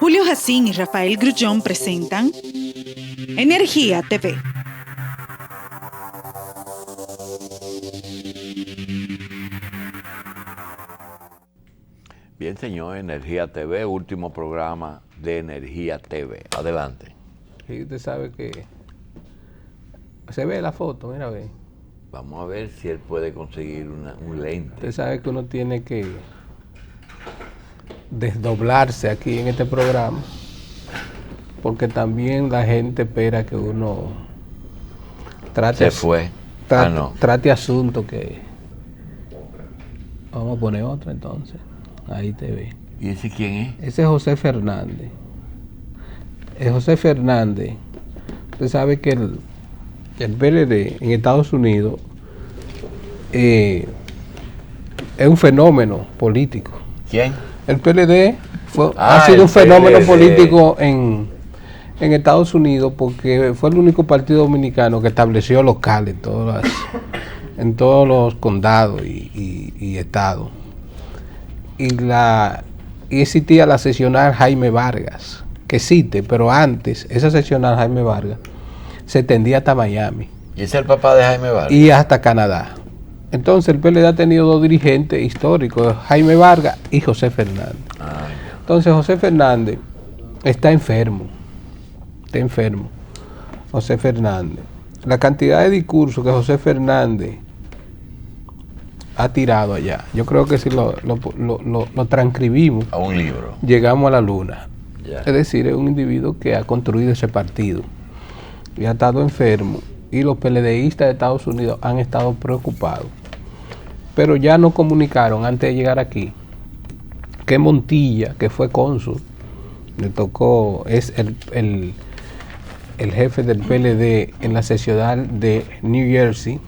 Julio Jacín y Rafael Grullón presentan Energía TV. Bien, señor, Energía TV, último programa de Energía TV. Adelante. Sí, usted sabe que se ve la foto, mira, ve. Vamos a ver si él puede conseguir un lente. Usted sabe que uno tiene que desdoblarse aquí en este programa, porque también la gente espera que uno trate, trate asuntos que... Vamos a poner otro entonces. Ahí te ve. ¿Y ese quién es? Ese es José Fernández. José Fernández, usted sabe que el PLD en Estados Unidos es un fenómeno político. ¿Quién? El PLD ha sido un fenómeno político en Estados Unidos porque fue el único partido dominicano que estableció locales en todos los condados y estados. Y existía la seccional Jaime Vargas, que existe, pero antes esa seccional Jaime Vargas se extendía hasta Miami. ¿Y ese es el papá de Jaime Vargas? Y hasta Canadá. Entonces el PLD ha tenido dos dirigentes históricos, Jaime Vargas y José Fernández. Entonces José Fernández está enfermo. José Fernández. La cantidad de discursos que José Fernández ha tirado allá, yo creo que si lo transcribimos a un libro, llegamos a la luna. Yeah. Es decir, es un individuo que ha construido ese partido y ha estado enfermo, y los PLDistas de Estados Unidos han estado preocupados, pero ya nos comunicaron antes de llegar aquí que Montilla, que fue cónsul, le tocó, es el jefe del PLD en la seccional de New Jersey,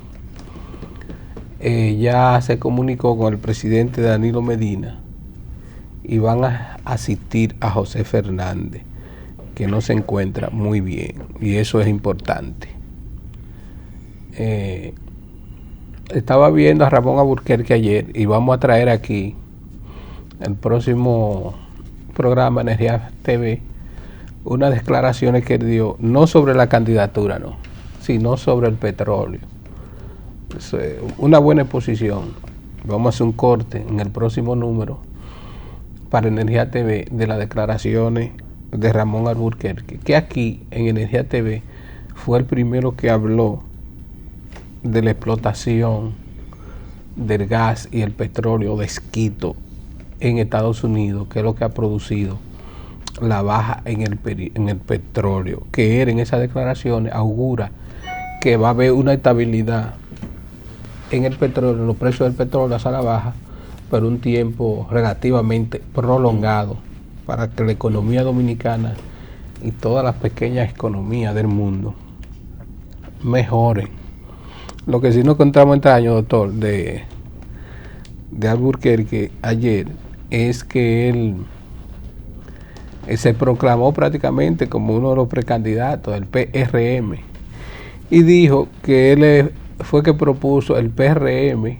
ya se comunicó con el presidente Danilo Medina y van a asistir a José Fernández, que no se encuentra muy bien, y eso es importante. Estaba viendo a Ramón Alburquerque ayer, y vamos a traer aquí el próximo programa Energía TV unas declaraciones que él dio, no sobre la candidatura, no, sino sobre el petróleo. Es una buena exposición. Vamos a hacer un corte en el próximo número para Energía TV de las declaraciones de Ramón Alburquerque, que aquí en Energía TV fue el primero que habló de la explotación del gas y el petróleo de esquisto en Estados Unidos, que es lo que ha producido la baja en el petróleo, que él en esas declaraciones augura que va a haber una estabilidad en el petróleo, los precios del petróleo a la baja, por un tiempo relativamente prolongado, para que la economía dominicana y todas las pequeñas economías del mundo mejoren. Lo que sí nos encontramos este año, doctor, de Alburquerque ayer, es que él se proclamó prácticamente como uno de los precandidatos del PRM y dijo que él fue que propuso el PRM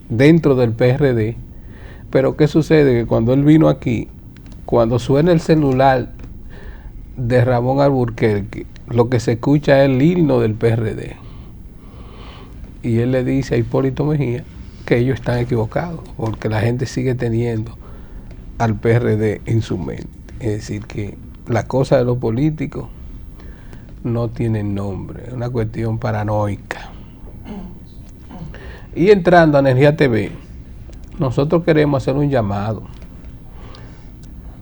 dentro del PRD, pero ¿qué sucede? Que cuando él vino aquí, cuando suena el celular de Ramón Alburquerque, lo que se escucha es el himno del PRD, y él le dice a Hipólito Mejía que ellos están equivocados, porque la gente sigue teniendo al PRD en su mente. Es decir, que la cosa de los políticos no tienen nombre, es una cuestión paranoica. Y entrando a Energía TV, nosotros queremos hacer un llamado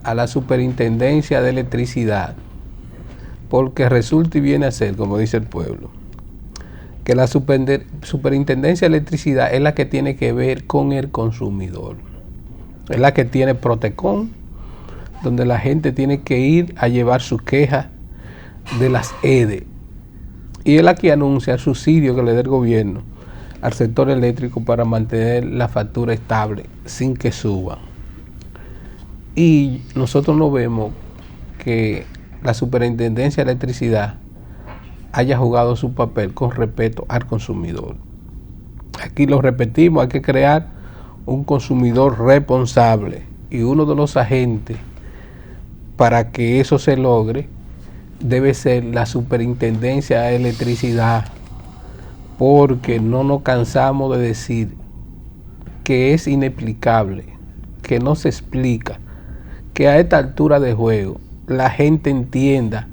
a la Superintendencia de Electricidad, porque resulta y viene a ser, como dice el pueblo, que la Superintendencia de Electricidad es la que tiene que ver con el consumidor, es la que tiene Protecon, donde la gente tiene que ir a llevar sus quejas de las EDE, y es la que anuncia el subsidio que le da el gobierno al sector eléctrico para mantener la factura estable sin que suba. Y nosotros no vemos que la Superintendencia de Electricidad haya jugado su papel con respeto al consumidor. Aquí lo repetimos, hay que crear un consumidor responsable y uno de los agentes para que eso se logre debe ser la Superintendencia de Electricidad, porque no nos cansamos de decir que es inexplicable, que no se explica, que a esta altura de juego la gente entienda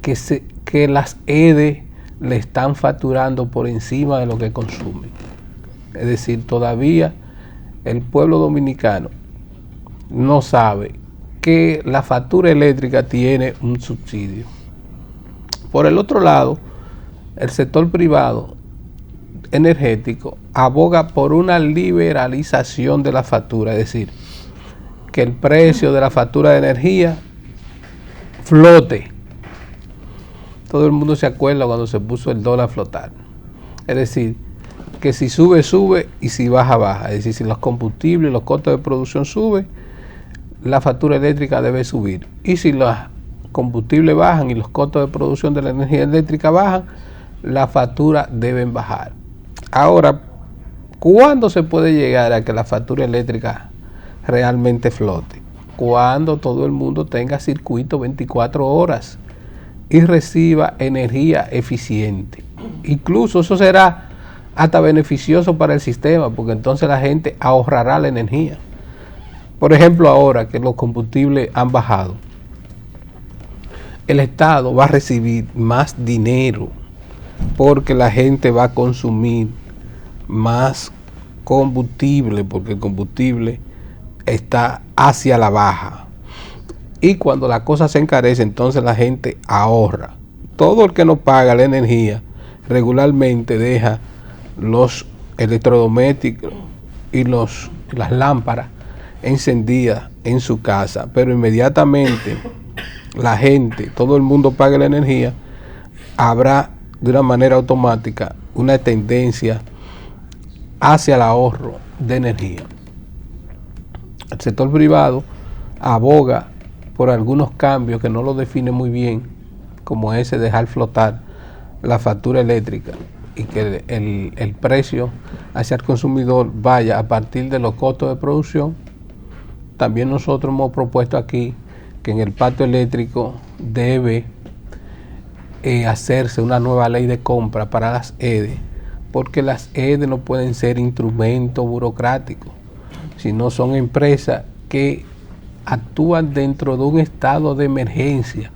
que las EDE le están facturando por encima de lo que consumen. Es decir, todavía el pueblo dominicano no sabe que la factura eléctrica tiene un subsidio. Por el otro lado, el sector privado energético aboga por una liberalización de la factura, es decir, que el precio de la factura de energía flote. Todo el mundo se acuerda cuando se puso el dólar a flotar. Es decir, que si sube, sube, y si baja, baja. Es decir, si los combustibles y los costos de producción suben, la factura eléctrica debe subir. Y si los combustibles bajan y los costos de producción de la energía eléctrica bajan, la factura deben bajar. Ahora, ¿cuándo se puede llegar a que la factura eléctrica realmente flote? Cuando todo el mundo tenga circuito 24 horas y reciba energía eficiente. Incluso eso será hasta beneficioso para el sistema, porque entonces la gente ahorrará la energía. Por ejemplo, ahora que los combustibles han bajado, el Estado va a recibir más dinero porque la gente va a consumir más combustible, porque el combustible está hacia la baja. Y cuando la cosa se encarece, entonces la gente ahorra. Todo el que no paga la energía regularmente deja los electrodomésticos y las lámparas encendidas en su casa, pero inmediatamente la gente, todo el mundo paga la energía, habrá de una manera automática una tendencia hacia el ahorro de energía. El sector privado aboga por algunos cambios que no lo define muy bien, como ese dejar flotar la factura eléctrica y que el precio hacia el consumidor vaya a partir de los costos de producción. También nosotros hemos propuesto aquí que en el pacto eléctrico debe hacerse una nueva ley de compra para las EDE, porque las EDE no pueden ser instrumentos burocráticos, sino son empresas que actúan dentro de un estado de emergencia.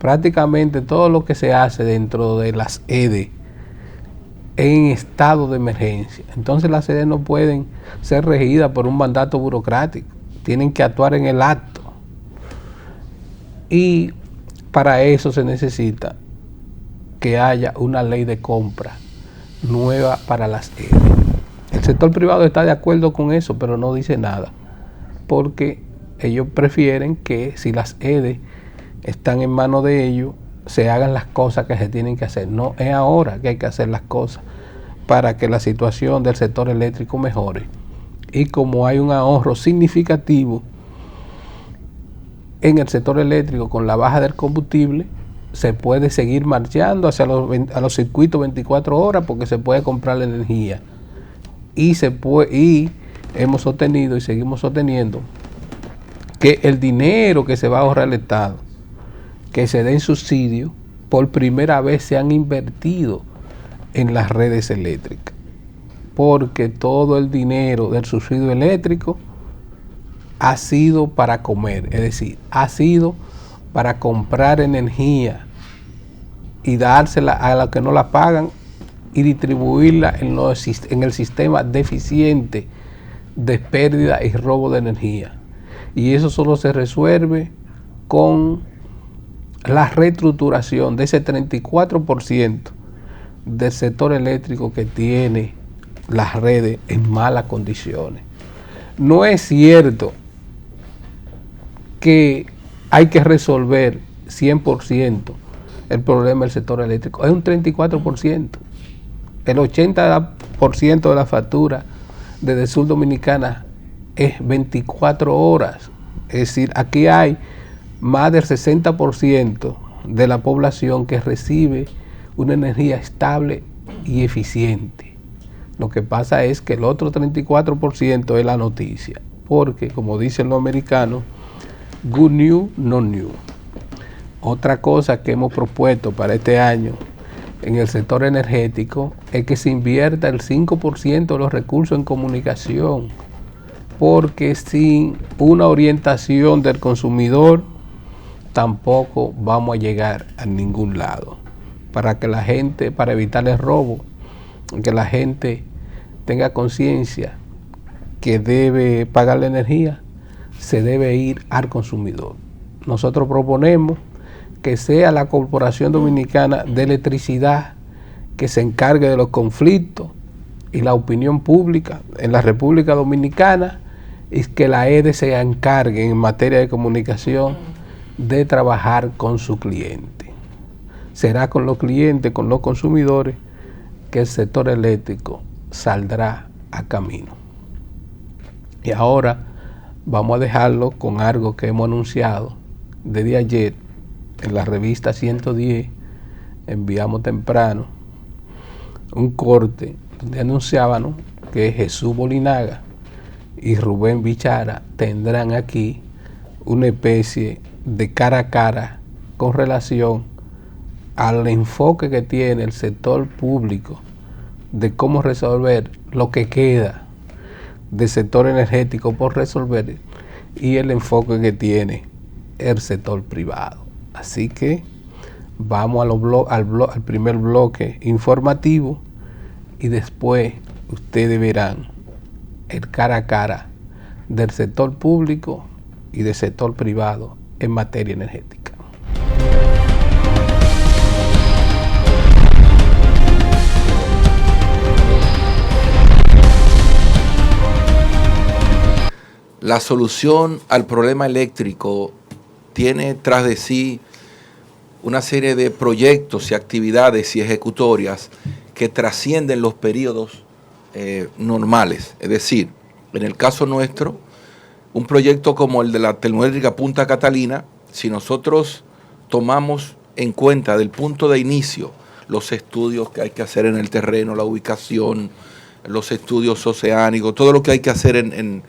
Prácticamente todo lo que se hace dentro de las EDE en estado de emergencia. Entonces las EDE no pueden ser regidas por un mandato burocrático, tienen que actuar en el acto. Y para eso se necesita que haya una ley de compra nueva para las EDE. El sector privado está de acuerdo con eso, pero no dice nada, porque ellos prefieren que si las EDE están en manos de ellos, se hagan las cosas que se tienen que hacer. No es ahora que hay que hacer las cosas para que la situación del sector eléctrico mejore. Y como hay un ahorro significativo en el sector eléctrico con la baja del combustible, se puede seguir marchando hacia los circuitos 24 horas porque se puede comprar la energía. Y hemos sostenido y seguimos sosteniendo que el dinero que se va a ahorrar el Estado, que se den subsidios, por primera vez se han invertido en las redes eléctricas, porque todo el dinero del subsidio eléctrico ha sido para comer, es decir, ha sido para comprar energía y dársela a los que no la pagan y distribuirla en el sistema deficiente de pérdida y robo de energía. Y eso solo se resuelve con la reestructuración de ese 34% del sector eléctrico que tiene las redes en malas condiciones. No es cierto que hay que resolver 100% el problema del sector eléctrico. Es un 34%. El 80% de la factura desde Sur Dominicana es 24 horas. Es decir, aquí hay más del 60% de la población que recibe una energía estable y eficiente. Lo que pasa es que el otro 34% es la noticia. porque, como dicen los americanos, good news, no news. Otra cosa que hemos propuesto para este año en el sector energético es que se invierta el 5% de los recursos en comunicación, porque sin una orientación del consumidor tampoco vamos a llegar a ningún lado. Para que la gente, para evitar el robo, que la gente tenga conciencia que debe pagar la energía, se debe ir al consumidor. Nosotros proponemos que sea la Corporación Dominicana de Electricidad que se encargue de los conflictos y la opinión pública en la República Dominicana, y que la EDE se encargue en materia de comunicación de trabajar con su cliente. Será con los clientes, con los consumidores, que el sector eléctrico saldrá a camino. Y ahora vamos a dejarlo con algo que hemos anunciado desde ayer en la revista 110. Enviamos temprano un corte donde anunciábamos que Jesús Bolinaga y Rubén Bichara tendrán aquí una especie de cara a cara con relación al enfoque que tiene el sector público de cómo resolver lo que queda del sector energético por resolver y el enfoque que tiene el sector privado. Así que vamos al primer bloque informativo y después ustedes verán el cara a cara del sector público y del sector privado en materia energética. La solución al problema eléctrico tiene tras de sí una serie de proyectos y actividades y ejecutorias que trascienden los periodos normales. Es decir, en el caso nuestro, un proyecto como el de la termoeléctrica Punta Catalina, si nosotros tomamos en cuenta del punto de inicio los estudios que hay que hacer en el terreno, la ubicación, los estudios oceánicos, todo lo que hay que hacer en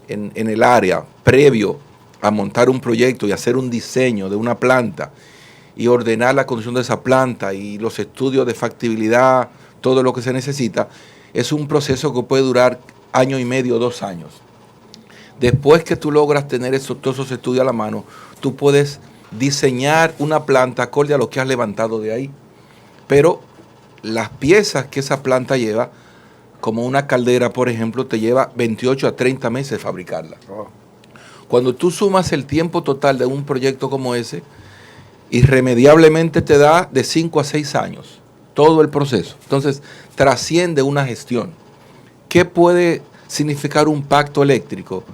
el área previo a montar un proyecto y hacer un diseño de una planta y ordenar la construcción de esa planta y los estudios de factibilidad, todo lo que se necesita, es un proceso que puede durar año y medio, 2 años. Después que tú logras tener todos esos estudios a la mano, tú puedes diseñar una planta acorde a lo que has levantado de ahí. Pero las piezas que esa planta lleva, como una caldera, por ejemplo, te lleva 28 a 30 meses fabricarla. Cuando tú sumas el tiempo total de un proyecto como ese, irremediablemente te da de 5 a 6 años todo el proceso. Entonces, trasciende una gestión. ¿Qué puede significar un pacto eléctrico?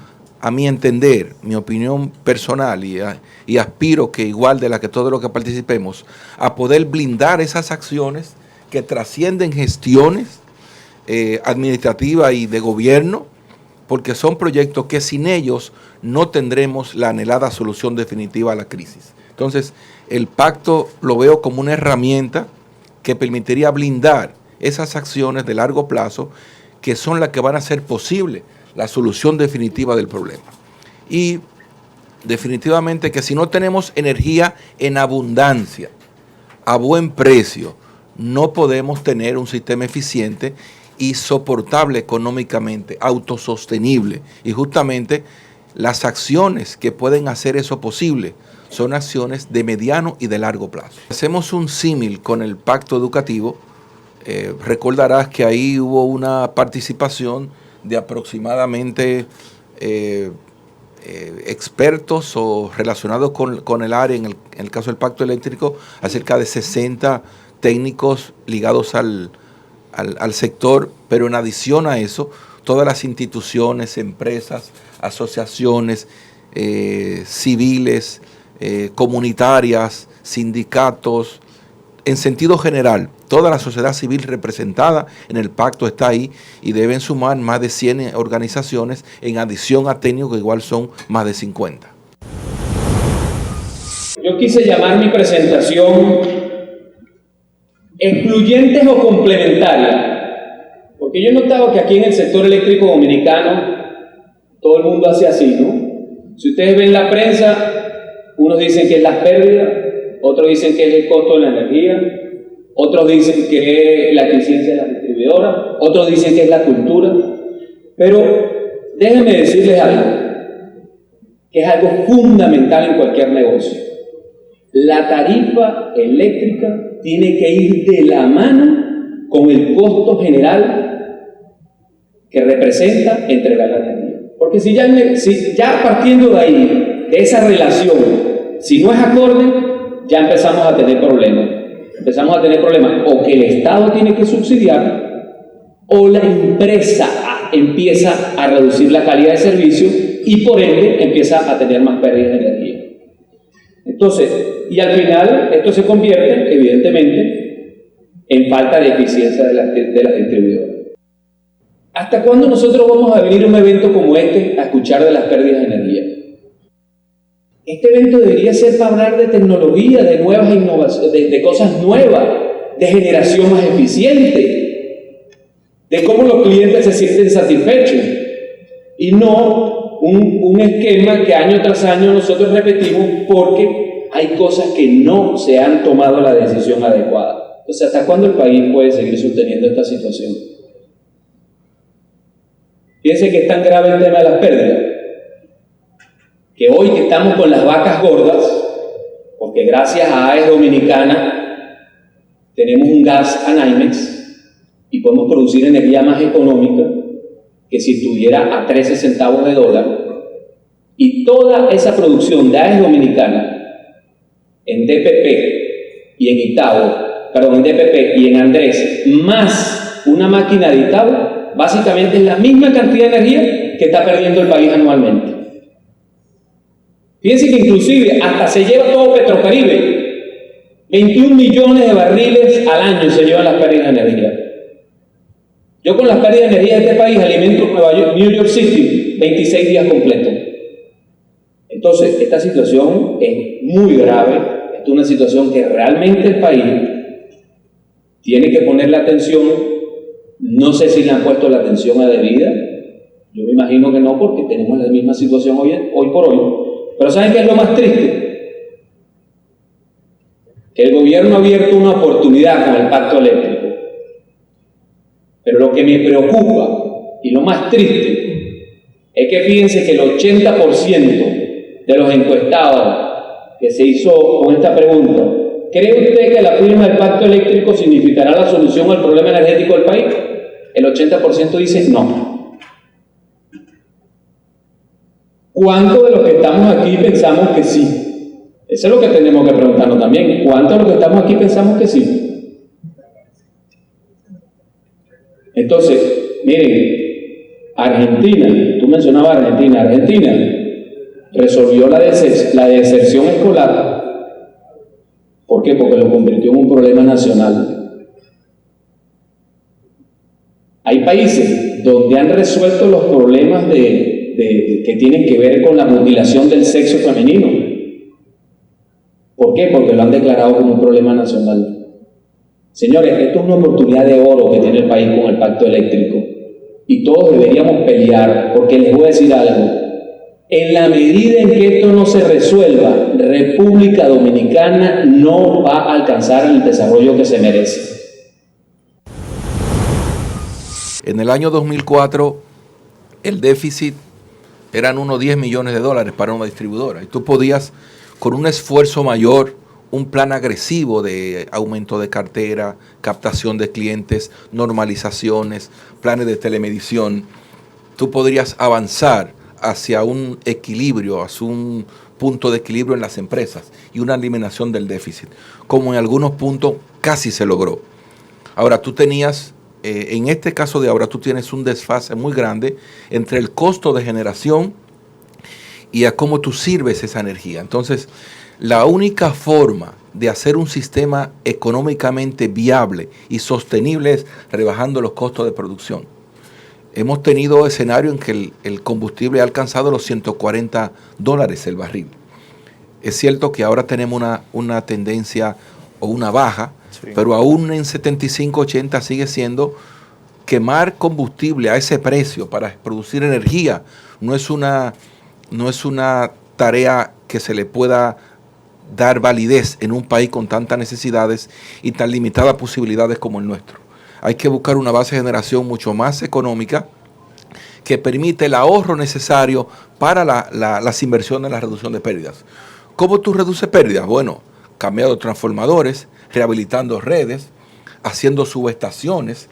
A mi entender, mi opinión personal, y aspiro que igual de la que todos los que participemos, a poder blindar esas acciones que trascienden gestiones administrativas y de gobierno, porque son proyectos que sin ellos no tendremos la anhelada solución definitiva a la crisis. Entonces, el pacto lo veo como una herramienta que permitiría blindar esas acciones de largo plazo que son las que van a hacer posible la solución definitiva del problema. Y definitivamente que si no tenemos energía en abundancia, a buen precio, no podemos tener un sistema eficiente y soportable económicamente, autosostenible. Y justamente las acciones que pueden hacer eso posible son acciones de mediano y de largo plazo. Hacemos un símil con el pacto educativo. Recordarás que ahí hubo una participación de aproximadamente expertos o relacionados con el área, en el caso del pacto eléctrico, acerca de 60 técnicos ligados al sector, pero en adición a eso, todas las instituciones, empresas, asociaciones civiles, comunitarias, sindicatos, en sentido general, toda la sociedad civil representada en el pacto está ahí y deben sumar más de 100 organizaciones en adición a técnicos que igual son más de 50. Yo quise llamar mi presentación excluyentes o complementarias, porque yo he notado que aquí en el sector eléctrico dominicano todo el mundo hace así, ¿no? Si ustedes ven la prensa, unos dicen que es las pérdidas, otros dicen que es el costo de la energía, otros dicen que es la eficiencia de las distribuidoras, otros dicen que es la cultura. Pero déjenme decirles algo, que es algo fundamental en cualquier negocio. La tarifa eléctrica tiene que ir de la mano con el costo general que representa entregar la energía. Porque si ya partiendo de ahí, de esa relación, si no es acorde, ya empezamos a tener problemas. Empezamos a tener problemas o que el Estado tiene que subsidiar o la empresa empieza a reducir la calidad de servicio y por ende empieza a tener más pérdidas de energía. Entonces, y al final esto se convierte evidentemente en falta de eficiencia de las distribuidoras. ¿Hasta cuándo nosotros vamos a venir a un evento como este a escuchar de las pérdidas de energía? Este evento debería ser para hablar de tecnología, de nuevas innovaciones, de cosas nuevas, de generación más eficiente, de cómo los clientes se sienten satisfechos y no un esquema que año tras año nosotros repetimos porque hay cosas que no se han tomado la decisión adecuada. Entonces, ¿hasta cuándo el país puede seguir sosteniendo esta situación? Fíjense que es tan grave el tema de las pérdidas, que hoy que estamos con las vacas gordas, porque gracias a AES Dominicana tenemos un gas Anaimex y podemos producir energía más económica que si estuviera a 13 centavos de dólar, y toda esa producción de AES Dominicana en DPP y en en DPP y en Andrés, más una máquina de Itabo, básicamente es la misma cantidad de energía que está perdiendo el país anualmente. Fíjense que inclusive hasta se lleva todo Petrocaribe. 21 millones de barriles al año se llevan las pérdidas de energía. Yo con las pérdidas de energía de este país alimento New York City 26 días completos. Entonces, esta situación es muy grave. Esta es una situación que realmente el país tiene que ponerle atención. No sé si le han puesto la atención adebida. Yo me imagino que no, porque tenemos la misma situación hoy por hoy. Pero ¿saben qué es lo más triste? Que el gobierno ha abierto una oportunidad con el pacto eléctrico. Pero lo que me preocupa y lo más triste es que fíjense que el 80% de los encuestados que se hizo con esta pregunta, ¿cree usted que la firma del pacto eléctrico significará la solución al problema energético del país? El 80% dice no. ¿Cuántos de los que estamos aquí pensamos que sí? Eso es lo que tenemos que preguntarnos también. ¿Cuántos de los que estamos aquí pensamos que sí? Entonces, miren, Argentina, tú mencionabas Argentina resolvió la deserción escolar. ¿Por qué? Porque lo convirtió en un problema nacional. Hay países donde han resuelto los problemas que tienen que ver con la mutilación del sexo femenino. ¿Por qué? Porque lo han declarado como un problema nacional. Señores, esto es una oportunidad de oro que tiene el país con el pacto eléctrico. Y todos deberíamos pelear, porque les voy a decir algo. En la medida en que esto no se resuelva, República Dominicana no va a alcanzar el desarrollo que se merece. En el año 2004, el déficit eran unos 10 millones de dólares para una distribuidora. Y tú podías, con un esfuerzo mayor, un plan agresivo de aumento de cartera, captación de clientes, normalizaciones, planes de telemedición, tú podrías avanzar hacia un equilibrio, hacia un punto de equilibrio en las empresas y una eliminación del déficit, como en algunos puntos casi se logró. Ahora tú tenías, en este caso de ahora, tú tienes un desfase muy grande entre el costo de generación y a cómo tú sirves esa energía. Entonces, la única forma de hacer un sistema económicamente viable y sostenible es rebajando los costos de producción. Hemos tenido escenarios en que el combustible ha alcanzado los $140 el barril. Es cierto que ahora tenemos una tendencia o una baja, sí, pero aún en 75, 80 sigue siendo quemar combustible a ese precio para producir energía no es una tarea que se le pueda dar validez en un país con tantas necesidades y tan limitadas posibilidades como el nuestro. Hay que buscar una base de generación mucho más económica que permite el ahorro necesario para las inversiones en la reducción de pérdidas. ¿Cómo tú reduces pérdidas? Bueno, cambiando transformadores, rehabilitando redes, haciendo subestaciones,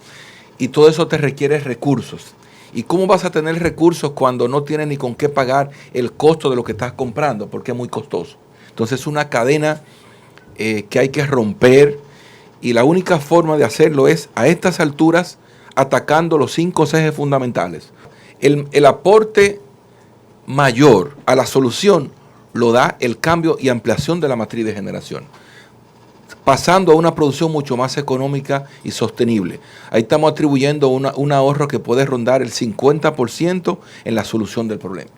y todo eso te requiere recursos. ¿Y cómo vas a tener recursos cuando no tienes ni con qué pagar el costo de lo que estás comprando? Porque es muy costoso. Entonces es una cadena que hay que romper, y la única forma de hacerlo es a estas alturas atacando los 5 ejes fundamentales. El aporte mayor a la solución lo da el cambio y ampliación de la matriz de generación, pasando a una producción mucho más económica y sostenible. Ahí estamos atribuyendo un ahorro que puede rondar el 50% en la solución del problema.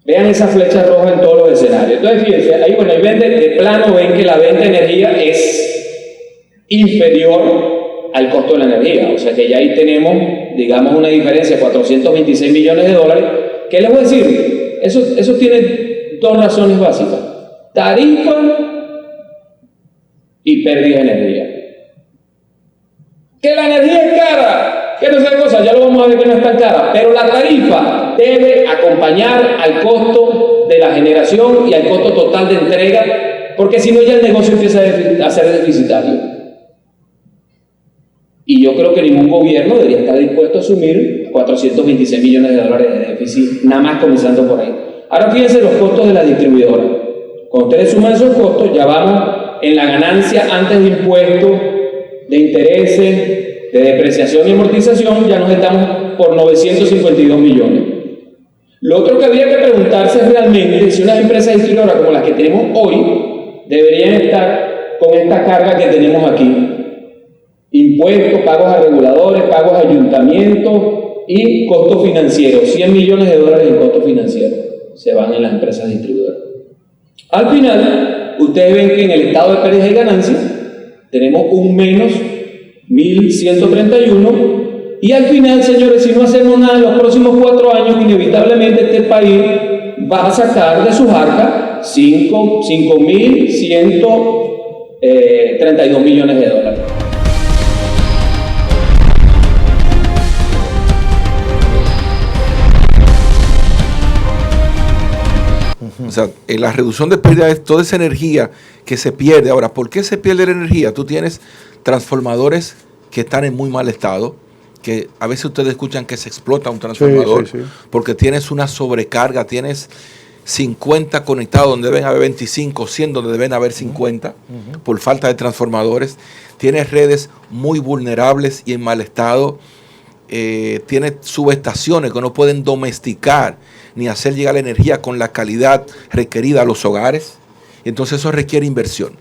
Vean esa flecha roja en todos los escenarios. Entonces, fíjense, ahí de plano ven que la venta de energía es inferior al costo de la energía. O sea que ya ahí tenemos, digamos, una diferencia de 426 millones de dólares. ¿Qué les voy a decir? Eso tiene 2 razones básicas: tarifa y pérdida de energía. Que la energía es cara, que no sea cosa, ya lo vamos a ver que no es tan cara, pero la tarifa debe acompañar al costo de la generación y al costo total de entrega, porque si no ya el negocio empieza a ser deficitario. Y yo creo que ningún gobierno debería estar dispuesto a asumir 426 millones de dólares de déficit, nada más comenzando por ahí. Ahora fíjense los costos de la distribuidora. Cuando ustedes suman esos costos, ya vamos en la ganancia antes de impuestos, de intereses, de depreciación y amortización, ya nos estamos por 952 millones. Lo otro que habría que preguntarse es realmente si unas empresas distribuidoras como las que tenemos hoy deberían estar con esta carga que tenemos aquí. Impuestos, pagos a reguladores, pagos a ayuntamientos y costos financieros. 100 millones de dólares en costos financieros se van en las empresas distribuidoras. Al final, ustedes ven que en el estado de pérdidas y ganancias tenemos un menos 1.131, y al final, señores, si no hacemos nada en los próximos 4 años, inevitablemente este país va a sacar de sus arcas 5.132 millones de dólares. O sea, la reducción de pérdida es toda esa energía que se pierde. Ahora, ¿por qué se pierde la energía? Tú tienes transformadores que están en muy mal estado, que a veces ustedes escuchan que se explota un transformador, sí. Porque tienes una sobrecarga, tienes 50 conectados donde deben haber 25, 100 donde deben haber 50, por falta de transformadores. Tienes redes muy vulnerables y en mal estado. Tienes subestaciones que no pueden domesticar ni hacer llegar la energía con la calidad requerida a los hogares. Entonces eso requiere inversión.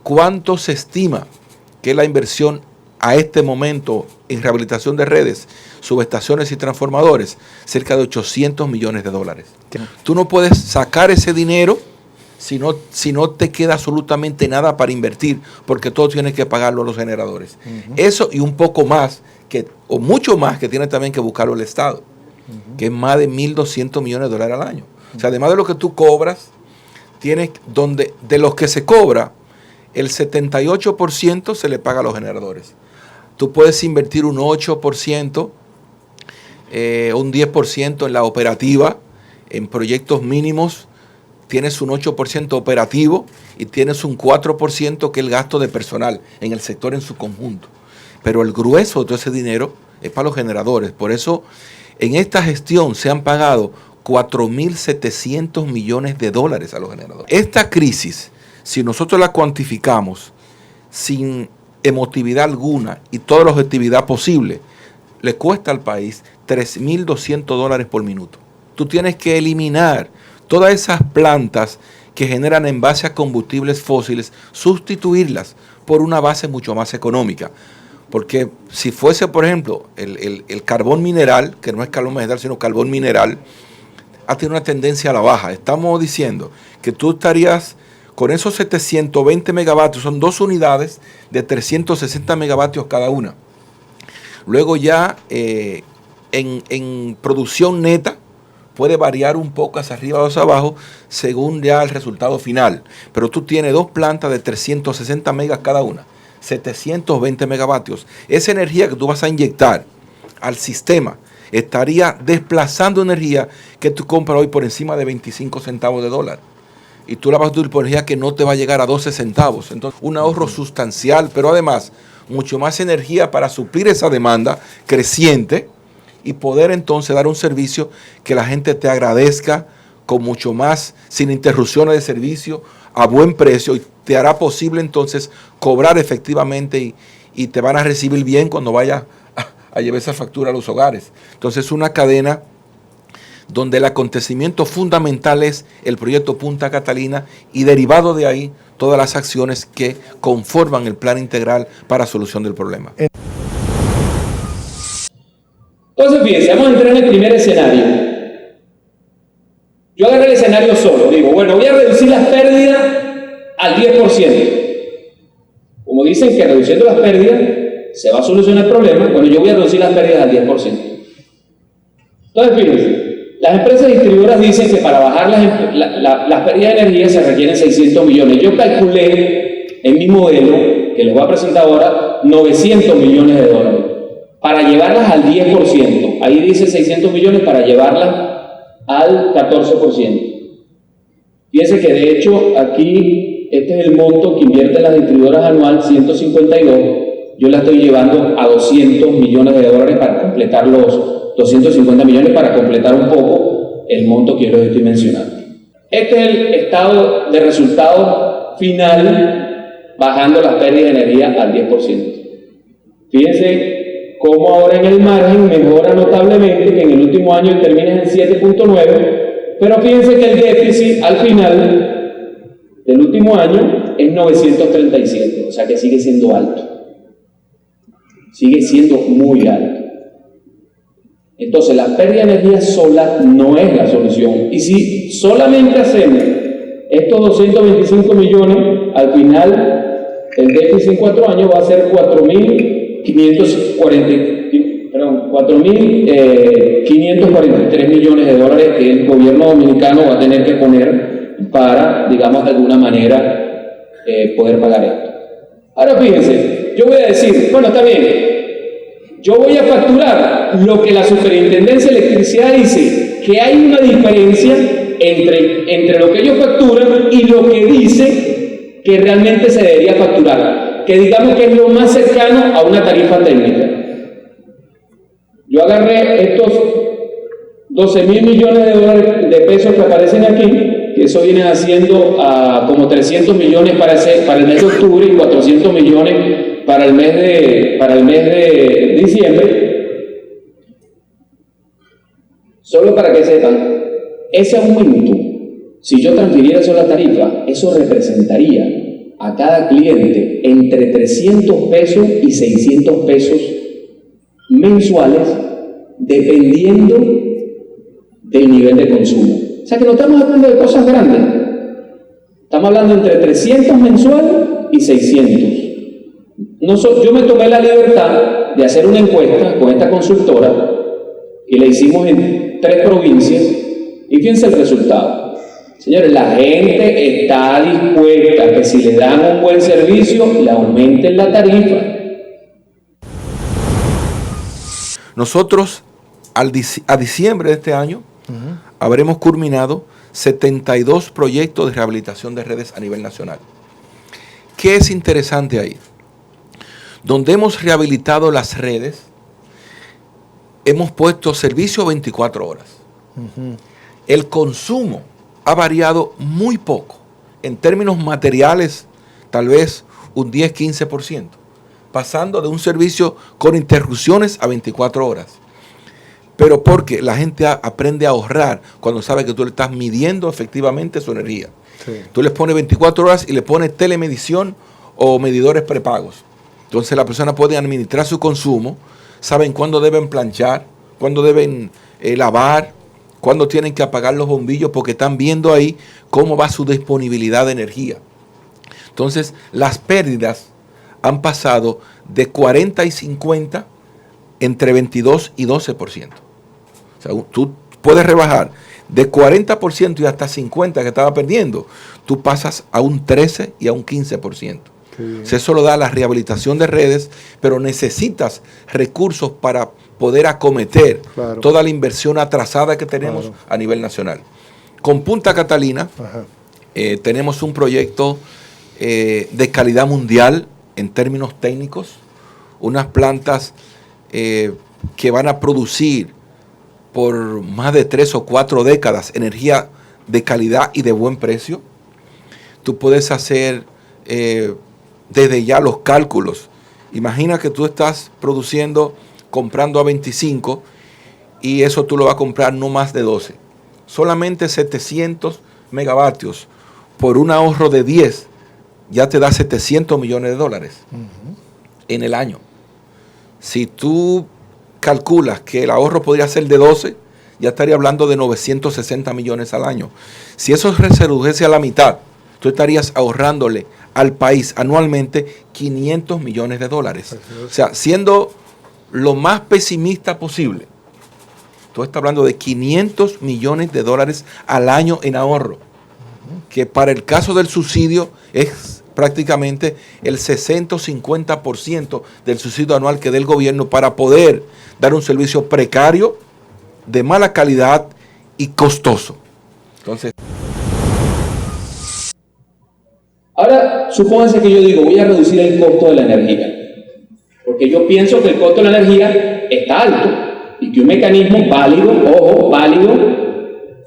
¿Cuánto se estima que es la inversión a este momento en rehabilitación de redes, subestaciones y transformadores? Cerca de 800 millones de dólares. Tú no puedes sacar ese dinero si no te queda absolutamente nada para invertir, porque todo tienes que pagarlo a los generadores. Eso y un poco más, o mucho más, que tiene también que buscarlo el Estado, que es más de 1.200 millones de dólares al año. O sea, además de lo que tú cobras, tienes de los que se cobra, el 78% se le paga a los generadores. Tú puedes invertir un 8%, un 10% en la operativa, en proyectos mínimos, tienes un 8% operativo y tienes un 4% que es el gasto de personal en el sector en su conjunto. Pero el grueso de todo ese dinero es para los generadores. Por eso, en esta gestión se han pagado 4.700 millones de dólares a los generadores. Esta crisis, si nosotros la cuantificamos sin emotividad alguna y toda la objetividad posible, le cuesta al país $3.200 por minuto. Tú tienes que eliminar todas esas plantas que generan en base a combustibles fósiles, sustituirlas por una base mucho más económica. Porque si fuese, por ejemplo, el carbón mineral, que no es carbón vegetal, sino carbón mineral, ha tenido una tendencia a la baja. Estamos diciendo que tú estarías con esos 720 megavatios, son 2 unidades de 360 megavatios cada una. Luego ya en producción neta puede variar un poco hacia arriba o hacia abajo según ya el resultado final. Pero tú tienes dos plantas de 360 megas cada una, 720 megavatios. Esa energía que tú vas a inyectar al sistema estaría desplazando energía que tú compras hoy por encima de 25 centavos de dólar. Y tú la vas a utilizar por energía que no te va a llegar a 12 centavos. Entonces, un ahorro sustancial, pero además, mucho más energía para suplir esa demanda creciente y poder entonces dar un servicio que la gente te agradezca con mucho más, sin interrupciones de servicio, a buen precio, y te hará posible entonces cobrar efectivamente y te van a recibir bien cuando vayas a llevar esa factura a los hogares. Entonces, una cadena donde el acontecimiento fundamental es el proyecto Punta Catalina y derivado de ahí todas las acciones que conforman el plan integral para solución del problema. Entonces, fíjense, vamos a entrar en el primer escenario. Yo agarré el escenario solo, digo, bueno, voy a reducir las pérdidas al 10%. Como dicen que reduciendo las pérdidas se va a solucionar el problema, bueno, yo voy a reducir las pérdidas al 10%. Entonces, fíjense, las empresas distribuidoras dicen que para bajar las pérdidas de energía se requieren 600 millones. Yo calculé en mi modelo, que les voy a presentar ahora, 900 millones de dólares. Para llevarlas al 10%. Ahí dice 600 millones para llevarlas al 14%. Fíjense que de hecho aquí, este es el monto que invierten las distribuidoras anual, 152. Yo la estoy llevando a 200 millones de dólares para completar los 250 millones para completar un poco el monto que yo les estoy mencionando. Este es el estado de resultado final bajando las pérdidas de energía al 10%. Fíjense cómo ahora en el margen mejora notablemente, que en el último año termina en 7.9, pero fíjense que el déficit al final del último año es 937, o sea que sigue siendo alto. Sigue siendo muy alto. Entonces, la pérdida de energía sola no es la solución. Y si solamente hacemos estos 225 millones, al final el déficit en 4 años va a ser 4.543 millones de dólares que el gobierno dominicano va a tener que poner para, digamos, de alguna manera poder pagar esto. Ahora fíjense, yo voy a decir, bueno, está bien, yo voy a facturar lo que la Superintendencia de Electricidad dice, que hay una diferencia entre lo que ellos facturan y lo que dice que realmente se debería facturar, que digamos que es lo más cercano a una tarifa técnica. Yo agarré estos 12.000 millones de dólares de pesos que aparecen aquí, que eso viene haciendo como 300 millones para el mes de octubre y 400 millones para el mes de diciembre. Solo para que sepan, ese aumento, si yo transfiriera eso a la tarifa, eso representaría a cada cliente entre 300 pesos y 600 pesos mensuales, dependiendo del nivel de consumo. O sea que no estamos hablando de cosas grandes. Estamos hablando entre 300 mensuales y 600. Yo me tomé la libertad de hacer una encuesta con esta consultora y la hicimos en 3 provincias y fíjense el resultado. Señores, la gente está dispuesta a que si le dan un buen servicio, le aumenten la tarifa. Nosotros a diciembre de este año habremos culminado 72 proyectos de rehabilitación de redes a nivel nacional. ¿Qué es interesante ahí? Donde hemos rehabilitado las redes, hemos puesto servicio 24 horas. El consumo ha variado muy poco. En términos materiales, tal vez un 10-15%, pasando de un servicio con interrupciones a 24 horas. Pero porque la gente aprende a ahorrar cuando sabe que tú le estás midiendo efectivamente su energía. Sí. Tú les pones 24 horas y le pones telemedición o medidores prepagos. Entonces la persona puede administrar su consumo, saben cuándo deben planchar, cuándo deben lavar, cuándo tienen que apagar los bombillos, porque están viendo ahí cómo va su disponibilidad de energía. Entonces las pérdidas han pasado de 40 y 50 entre 22 y 12%. sea, tú puedes rebajar de 40% y hasta 50% que estaba perdiendo. Tú pasas a un 13% y a un 15%. O sea, eso lo da la rehabilitación de redes, pero necesitas recursos para poder acometer toda la inversión atrasada que tenemos a nivel nacional. Con Punta Catalina tenemos un proyecto de calidad mundial en términos técnicos, unas plantas que van a producir por más de 3 o 4 décadas energía de calidad y de buen precio. Tú puedes hacer desde ya los cálculos. Imagina que tú estás comprando a 25 y eso tú lo vas a comprar no más de 12. Solamente 700 megavatios por un ahorro de 10 ya te da $700 millones en el año. Si tú calculas que el ahorro podría ser de 12, ya estaría hablando de 960 millones al año. Si eso se redujese a la mitad, tú estarías ahorrándole al país anualmente $500 millones. O sea, siendo lo más pesimista posible, tú estás hablando de $500 millones al año en ahorro, que para el caso del subsidio es prácticamente el 60 o 50% del subsidio anual que dé el gobierno para poder dar un servicio precario, de mala calidad y costoso. Entonces, ahora, supónganse que yo digo, voy a reducir el costo de la energía, porque yo pienso que el costo de la energía está alto y que un mecanismo válido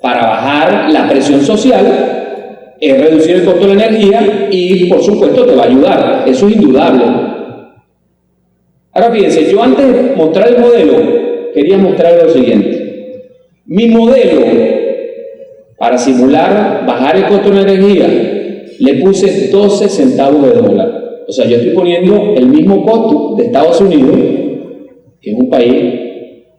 para bajar la presión social es reducir el costo de la energía y, por supuesto, te va a ayudar. Eso es indudable. Ahora, fíjense, yo antes de mostrar el modelo, quería mostrar lo siguiente. Mi modelo, para simular bajar el costo de la energía, le puse 12 centavos de dólar. O sea, yo estoy poniendo el mismo costo de Estados Unidos, que es un país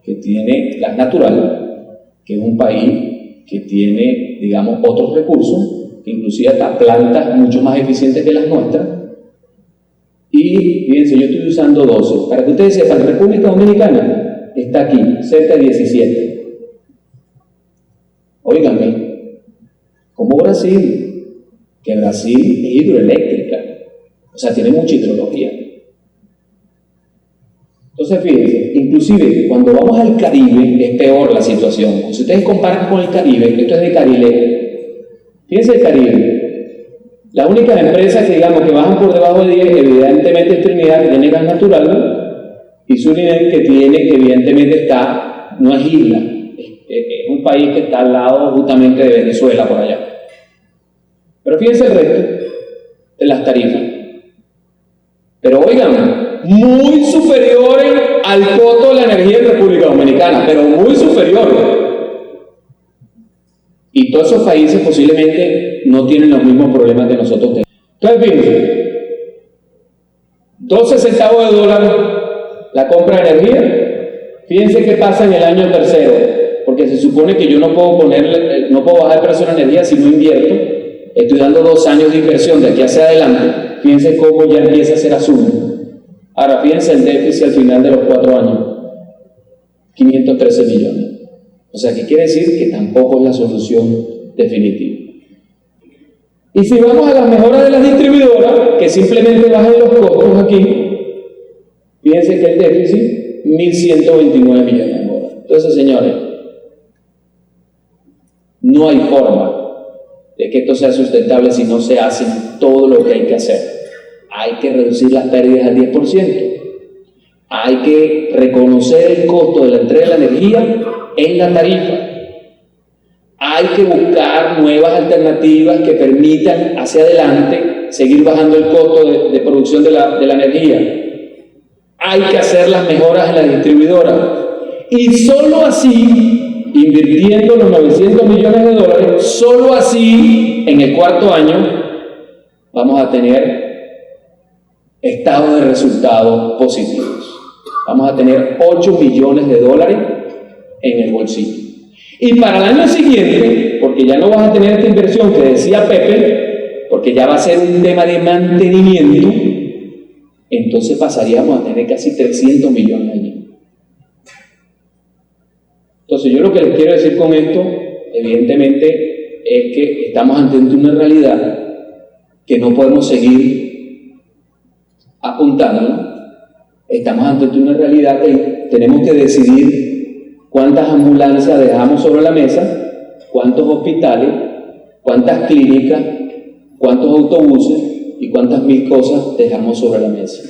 que tiene gas natural, que es un país que tiene, digamos, otros recursos, inclusive hasta plantas mucho más eficientes que las nuestras. Y fíjense, yo estoy usando 12. Para que ustedes sepan, República Dominicana está aquí, cerca de 17. Óiganme, como Brasil, que Brasil es hidroeléctrica, o sea, tiene mucha hidrología. Entonces, fíjense, inclusive cuando vamos al Caribe es peor la situación. Si ustedes comparan con el Caribe, esto es de Carilé. Fíjense el Caribe. Las únicas empresas que digamos que bajan por debajo de 10, evidentemente es Trinidad, que tiene gas natural, y Surinam, que evidentemente no es isla, es un país que está al lado justamente de Venezuela, por allá. Pero fíjense el resto de las tarifas. Pero oigan, muy superiores al costo de la energía en República Dominicana, pero muy superiores. Y todos esos países posiblemente no tienen los mismos problemas que nosotros tenemos. Entonces, fíjense, 12 centavos de dólar la compra de energía. Fíjense qué pasa en el año tercero, porque se supone que yo no puedo bajar el precio de la energía si no invierto. Estoy dando 2 años de inversión de aquí hacia adelante. Fíjense cómo ya empieza a ser azul. Ahora, fíjense el déficit al final de los 4 años. 513 millones. O sea, ¿qué quiere decir? Que tampoco es la solución definitiva. Y si vamos a las mejoras de las distribuidoras, que simplemente bajen los costos aquí, fíjense que el déficit, 1.129 millones de dólares. Entonces, señores, no hay forma de que esto sea sustentable si no se hace todo lo que hay que hacer. Hay que reducir las pérdidas al 10%. Hay que reconocer el costo de la entrega de la energía en la tarifa. Hay que buscar nuevas alternativas que permitan hacia adelante seguir bajando el costo de producción de la energía. Hay que hacer las mejoras en la distribuidora. Y solo así, invirtiendo los 900 millones de dólares, solo así, en el 4º año, vamos a tener estados de resultados positivos. Vamos a tener 8 millones de dólares en el bolsillo. Y para el año siguiente, porque ya no vas a tener esta inversión que decía Pepe, porque ya va a ser un tema de mantenimiento, entonces pasaríamos a tener casi 300 millones allí. Entonces yo lo que les quiero decir con esto, evidentemente, es que estamos ante una realidad que no podemos seguir apuntando. Estamos ante una realidad que tenemos que decidir cuántas ambulancias dejamos sobre la mesa, cuántos hospitales, cuántas clínicas, cuántos autobuses y cuántas mil cosas dejamos sobre la mesa.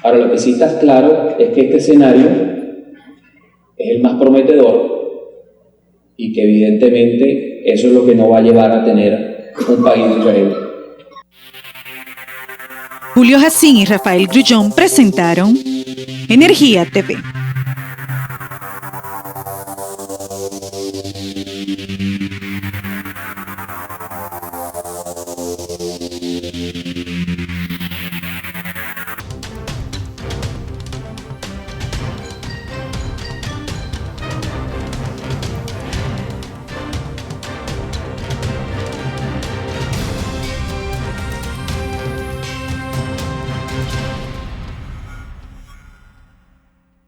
Ahora, lo que sí está claro es que este escenario es el más prometedor y que evidentemente eso es lo que nos va a llevar a tener un país diferente. Julio Jacín y Rafael Grullón presentaron Energía TV.